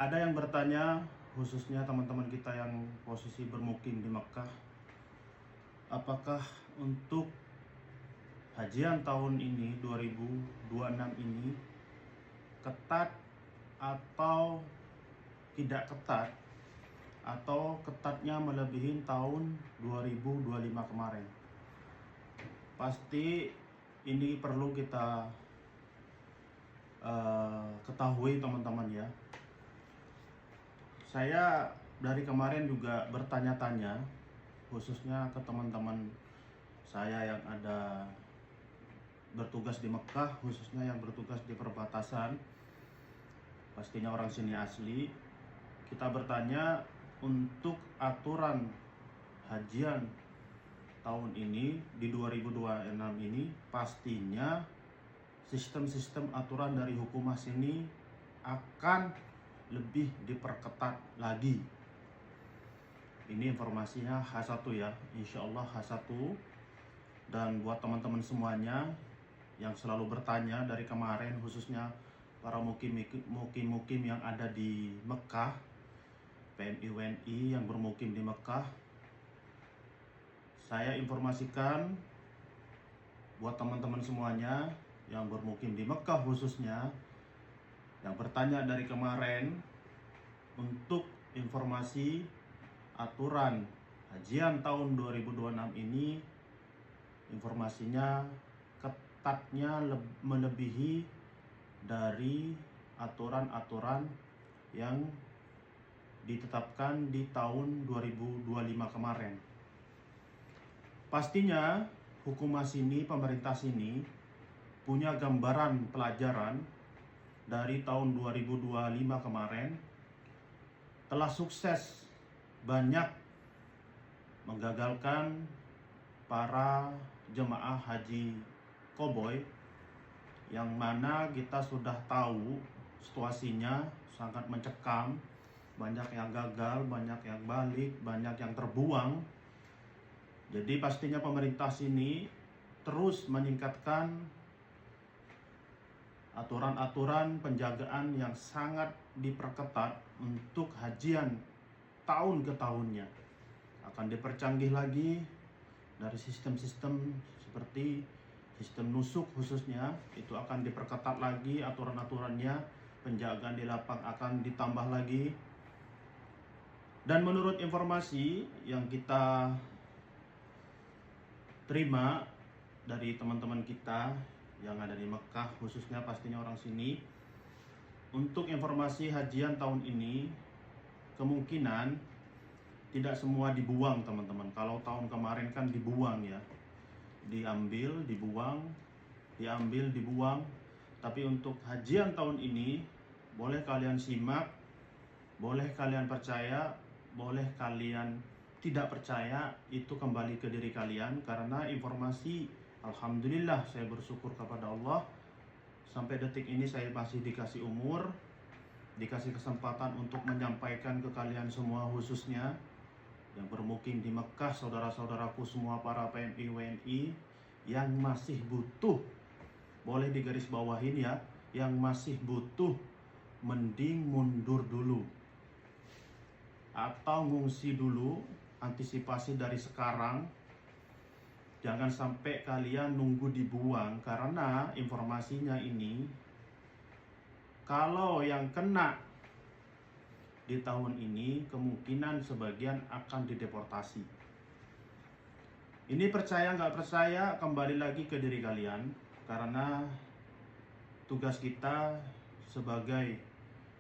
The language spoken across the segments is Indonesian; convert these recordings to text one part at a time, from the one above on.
Ada yang bertanya, khususnya teman-teman kita yang posisi bermukim di Mekah, apakah untuk hajian tahun ini 2026 ini ketat atau tidak ketat, atau ketatnya melebihi tahun 2025 kemarin. Pasti ini perlu kita ketahui teman-teman ya. Saya dari kemarin juga bertanya-tanya, khususnya ke teman-teman saya yang ada bertugas di Mekah, khususnya yang bertugas di perbatasan, pastinya orang sini asli. Kita bertanya untuk aturan hajian tahun ini di 2026 ini, pastinya sistem-sistem aturan dari Hukumas ini akan lebih diperketat lagi. Ini informasinya H1 ya, insya Allah H1. Dan buat teman-teman semuanya yang selalu bertanya dari kemarin, khususnya para mukim yang ada di Mekah, PMI-WNI yang bermukim di Mekah, saya informasikan buat teman-teman semuanya yang bermukim di Mekah khususnya, yang bertanya dari kemarin, untuk informasi aturan hajian tahun 2026 ini, informasinya ketatnya melebihi dari aturan-aturan yang ditetapkan di tahun 2025 kemarin. Pastinya Hukumas ini, pemerintah sini punya gambaran pelajaran dari tahun 2025 kemarin, telah sukses banyak menggagalkan para jemaah haji koboi, yang mana kita sudah tahu situasinya sangat mencekam, banyak yang gagal, banyak yang balik, banyak yang terbuang. Jadi pastinya pemerintah sini terus meningkatkan aturan-aturan penjagaan yang sangat diperketat untuk hajian tahun ke tahunnya. Akan dipercanggih lagi dari sistem-sistem seperti sistem nusuk khususnya, itu akan diperketat lagi aturan-aturannya, penjagaan di lapang akan ditambah lagi. Dan menurut informasi yang kita terima dari teman-teman kita yang ada di Mekah, khususnya pastinya orang sini, untuk informasi hajian tahun ini kemungkinan tidak semua dibuang teman-teman. Kalau tahun kemarin kan dibuang ya, diambil, dibuang, diambil, dibuang. Tapi untuk hajian tahun ini, boleh kalian simak, boleh kalian percaya, boleh kalian tidak percaya, itu kembali ke diri kalian. Karena informasi, alhamdulillah saya bersyukur kepada Allah, sampai detik ini saya masih dikasih umur, dikasih kesempatan untuk menyampaikan ke kalian semua, khususnya yang bermukim di Mekah, saudara-saudaraku semua para PMI WNI yang masih butuh, boleh digarisbawahin ya, yang masih butuh, mending mundur dulu atau ngungsi dulu, antisipasi dari sekarang. Jangan sampai kalian nunggu dibuang, karena informasinya ini, kalau yang kena di tahun ini kemungkinan sebagian akan dideportasi. Ini percaya nggak percaya kembali lagi ke diri kalian, karena tugas kita sebagai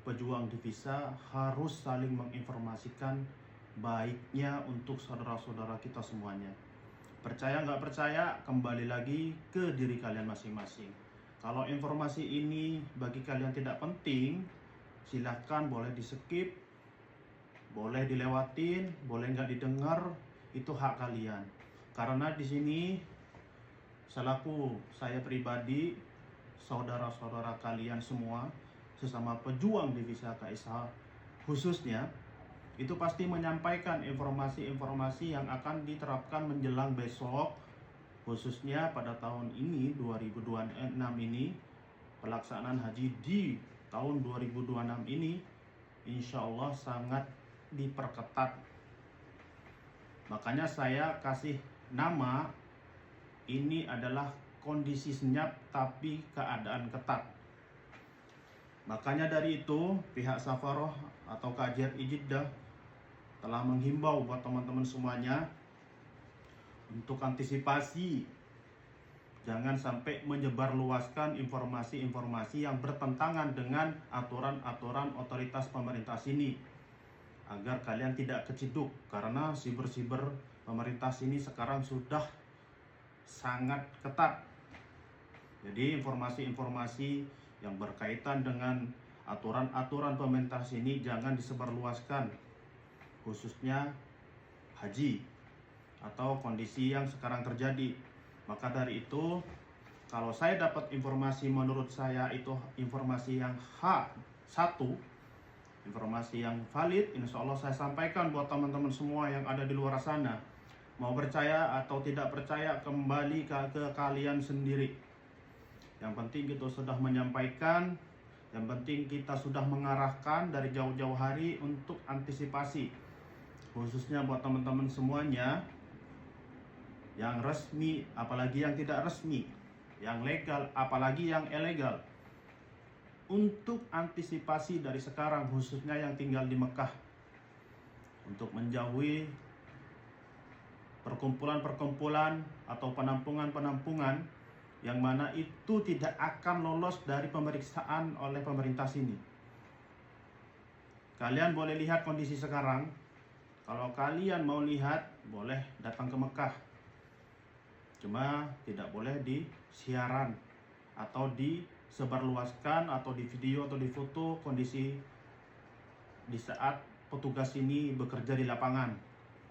pejuang divisa harus saling menginformasikan baiknya untuk saudara-saudara kita semuanya. Percaya nggak percaya kembali lagi ke diri kalian masing-masing. Kalau informasi ini bagi kalian tidak penting, silahkan boleh di skip, boleh dilewatin, boleh nggak didengar, itu hak kalian. Karena di sini selaku saya pribadi, saudara-saudara kalian semua, sesama pejuang divisa KSH khususnya, itu pasti menyampaikan informasi-informasi yang akan diterapkan menjelang besok, khususnya pada tahun ini 2026 ini, pelaksanaan haji di tahun 2026 ini, insya Allah sangat diperketat. Makanya saya kasih nama ini adalah kondisi senyap tapi keadaan ketat. Makanya dari itu pihak Safaroh atau KJRI Jeddah telah menghimbau buat teman-teman semuanya untuk antisipasi, jangan sampai menyebarluaskan informasi-informasi yang bertentangan dengan aturan-aturan otoritas pemerintah sini, agar kalian tidak keciduk, karena siber-siber pemerintah sini sekarang sudah sangat ketat. Jadi informasi-informasi yang berkaitan dengan aturan-aturan pemerintah sini jangan disebarluaskan, khususnya haji atau kondisi yang sekarang terjadi. Maka dari itu, kalau saya dapat informasi menurut saya itu informasi yang H1, informasi yang valid, insya Allah saya sampaikan buat teman-teman semua yang ada di luar sana. Mau percaya atau tidak percaya kembali ke kalian sendiri. Yang penting kita sudah menyampaikan, yang penting kita sudah mengarahkan dari jauh-jauh hari untuk antisipasi, khususnya buat teman-teman semuanya yang resmi apalagi yang tidak resmi, yang legal apalagi yang ilegal, untuk antisipasi dari sekarang, khususnya yang tinggal di Mekah, untuk menjauhi perkumpulan-perkumpulan atau penampungan-penampungan yang mana itu tidak akan lolos dari pemeriksaan oleh pemerintah sini. Kalian boleh lihat kondisi sekarang. Kalau kalian mau lihat, boleh datang ke Mekah. Cuma tidak boleh di siaran atau disebarluaskan atau di video atau di foto kondisi di saat petugas ini bekerja di lapangan.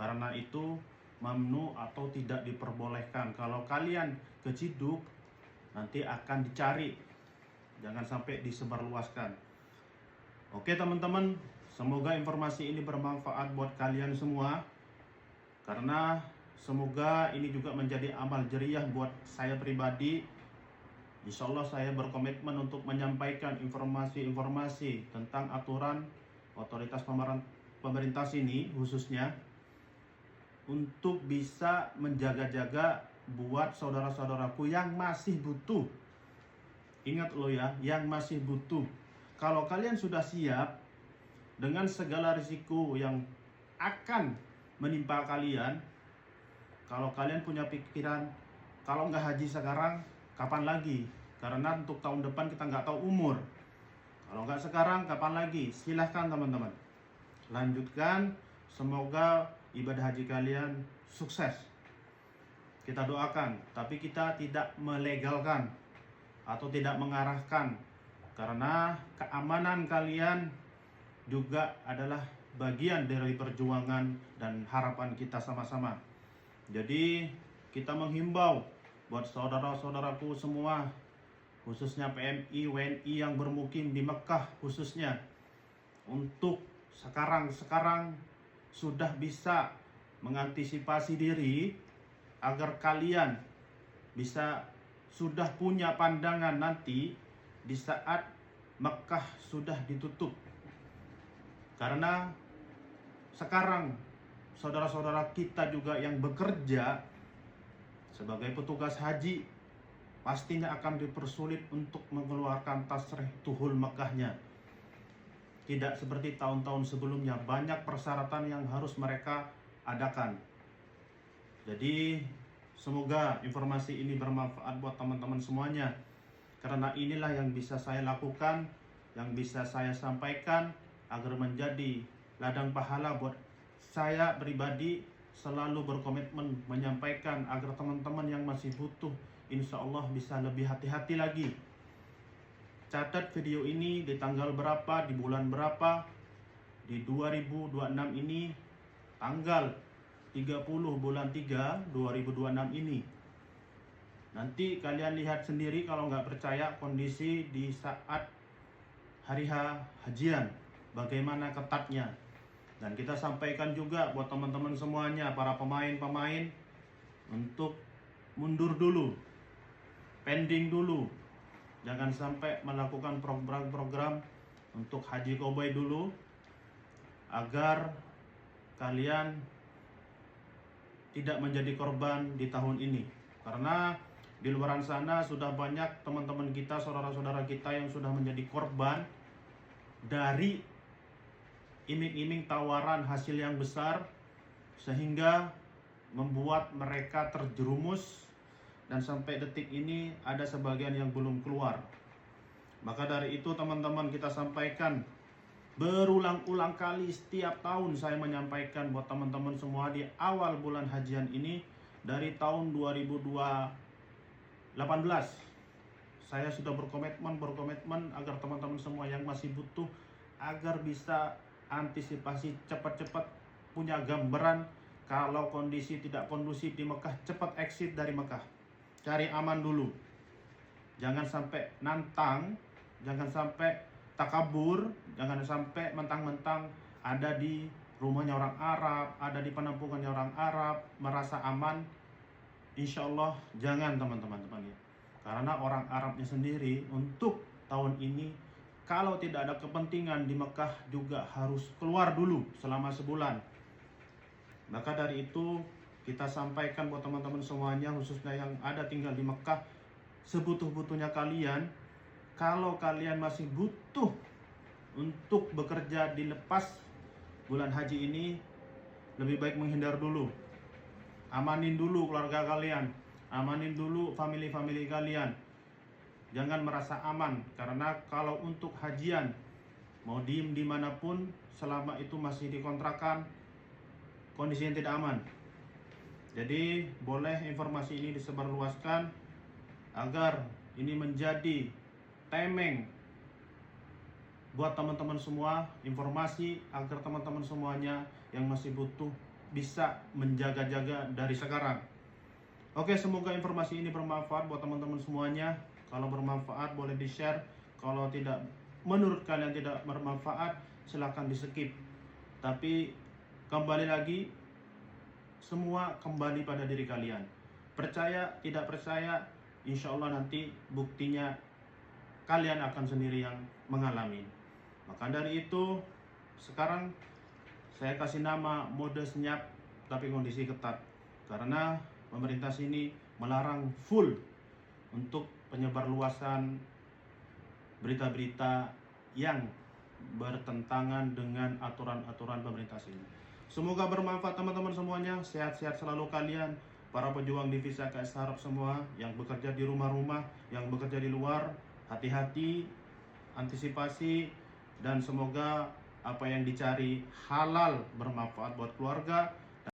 Karena itu mamnu atau tidak diperbolehkan. Kalau kalian keciduk, nanti akan dicari. Jangan sampai disebarluaskan. Oke teman-teman, semoga informasi ini bermanfaat buat kalian semua. Karena semoga ini juga menjadi amal jariah buat saya pribadi. Insya Allah saya berkomitmen untuk menyampaikan informasi-informasi tentang aturan otoritas pemerintah sini, khususnya untuk bisa menjaga-jaga buat saudara-saudaraku yang masih butuh. Ingat lo ya, yang masih butuh. Kalau kalian sudah siap dengan segala risiko yang akan menimpa kalian, kalau kalian punya pikiran, kalau nggak haji sekarang, kapan lagi? Karena untuk tahun depan kita nggak tahu umur. Kalau nggak sekarang, kapan lagi? Silahkan teman-teman, lanjutkan. Semoga ibadah haji kalian sukses. Kita doakan, tapi kita tidak melegalkan atau tidak mengarahkan, karena keamanan kalian juga adalah bagian dari perjuangan dan harapan kita sama-sama. Jadi kita menghimbau buat saudara-saudaraku semua, khususnya PMI, WNI yang bermukim di Mekah khususnya, untuk sekarang sudah bisa mengantisipasi diri agar kalian bisa sudah punya pandangan nanti di saat Mekah sudah ditutup. Karena sekarang saudara-saudara kita juga yang bekerja sebagai petugas haji pastinya akan dipersulit untuk mengeluarkan tasrih tuhul Mekahnya. Tidak seperti tahun-tahun sebelumnya, banyak persyaratan yang harus mereka adakan. Jadi semoga informasi ini bermanfaat buat teman-teman semuanya. Karena inilah yang bisa saya lakukan, yang bisa saya sampaikan agar menjadi ladang pahala buat saya pribadi. Selalu berkomitmen menyampaikan agar teman-teman yang masih butuh, insya Allah bisa lebih hati-hati lagi. Catat video ini di tanggal berapa, di bulan berapa, di 2026 ini, tanggal 30 bulan 3 2026 ini. Nanti kalian lihat sendiri kalau nggak percaya kondisi di saat hari hajian, bagaimana ketatnya. Dan kita sampaikan juga buat teman-teman semuanya, para pemain-pemain, untuk mundur dulu, pending dulu. Jangan sampai melakukan program-program untuk haji koboi dulu, agar kalian tidak menjadi korban di tahun ini. Karena di luar sana sudah banyak teman-teman kita, saudara-saudara kita yang sudah menjadi korban dari iming-iming tawaran hasil yang besar, sehingga membuat mereka terjerumus, dan sampai detik ini ada sebagian yang belum keluar. Maka dari itu teman-teman, kita sampaikan berulang-ulang kali, setiap tahun saya menyampaikan buat teman-teman semua di awal bulan hajian ini. Dari tahun 2018 saya sudah berkomitmen agar teman-teman semua yang masih butuh, agar bisa antisipasi cepat-cepat, punya gambaran kalau kondisi tidak kondusif di Mekah, cepat exit dari Mekah, cari aman dulu, jangan sampai nantang, jangan sampai takabur, jangan sampai mentang-mentang ada di rumahnya orang Arab, ada di penampungannya orang Arab, merasa aman. Insya Allah jangan teman-teman ya. Karena orang Arabnya sendiri untuk tahun ini, kalau tidak ada kepentingan di Mekah, juga harus keluar dulu selama sebulan. Maka dari itu kita sampaikan buat teman-teman semuanya, khususnya yang ada tinggal di Mekah, sebutuh-butuhnya kalian, kalau kalian masih butuh untuk bekerja di lepas bulan haji ini, lebih baik menghindar dulu. Amanin dulu keluarga kalian, amanin dulu family kalian. Jangan merasa aman, karena kalau untuk hajian mau diem dimanapun, selama itu masih dikontrakan, kondisinya tidak aman. Jadi boleh informasi ini disebarluaskan agar ini menjadi temeng buat teman-teman semua, informasi agar teman-teman semuanya yang masih butuh bisa menjaga-jaga dari sekarang. Oke, semoga informasi ini bermanfaat buat teman-teman semuanya. Kalau bermanfaat boleh di-share, kalau tidak, menurut kalian tidak bermanfaat, silahkan di-skip. Tapi kembali lagi, semua kembali pada diri kalian. Percaya, tidak percaya, insya Allah nanti buktinya kalian akan sendiri yang mengalami. Maka dari itu, sekarang saya kasih nama mode senyap tapi kondisi ketat. Karena pemerintah sini melarang full untuk penyebarluasan berita-berita yang bertentangan dengan aturan-aturan pemerintah sini. Semoga bermanfaat teman-teman semuanya. Sehat-sehat selalu kalian, para pejuang divisa KS Arab semua, yang bekerja di rumah-rumah, yang bekerja di luar, hati-hati, antisipasi, dan semoga apa yang dicari halal, bermanfaat buat keluarga,